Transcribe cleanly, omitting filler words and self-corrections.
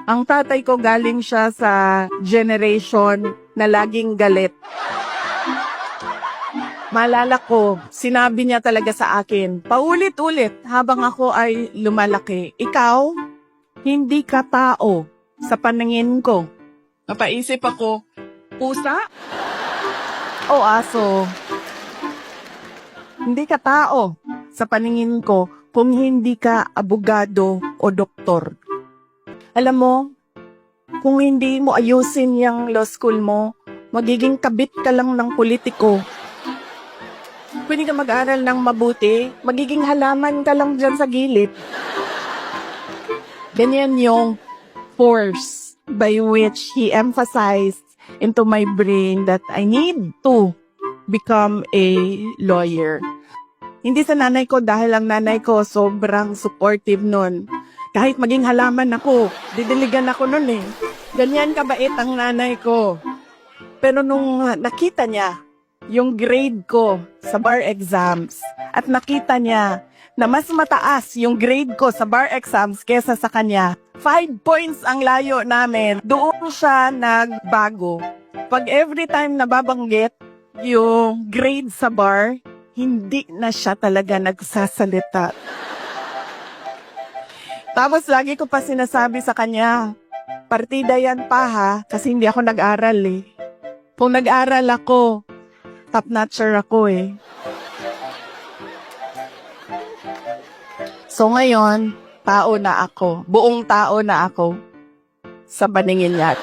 Ang tatay ko galing siya sa generation na laging galit. Maalala ko, sinabi niya talaga sa akin, paulit-ulit habang ako ay lumalaki, ikaw, hindi ka tao sa paningin ko. Napaisip ako, pusa o aso? Hindi ka tao sa paningin ko kung hindi ka abogado o doktor. Alam mo, kung hindi mo ayusin yung law school mo, magiging kabit ka lang ng politiko. Pwede ka mag-aral ng mabuti, magiging halaman ka lang dyan sa gilid. Ganyan yung force by which he emphasized into my brain that I need to become a lawyer. Hindi sa nanay ko dahil ang nanay ko sobrang supportive nun. Kahit maging halaman ako, didiligan ako nun eh. Ganyan kabait ang nanay ko. Pero nung nakita niya yung grade ko sa bar exams at nakita niya na mas mataas yung grade ko sa bar exams kesa sa kanya, 5 points ang layo namin. Doon siya nagbago. Pag every time nababanggit yung grade sa bar, hindi na siya talaga nagsasalita. Tapos lagi ko pa sinasabi sa kanya, partida yan pa ha, kasi hindi ako nag-aral eh. Kung nag-aral ako, top-notcher ako eh. So ngayon, tao na ako. Buong tao na ako sa paningin niya.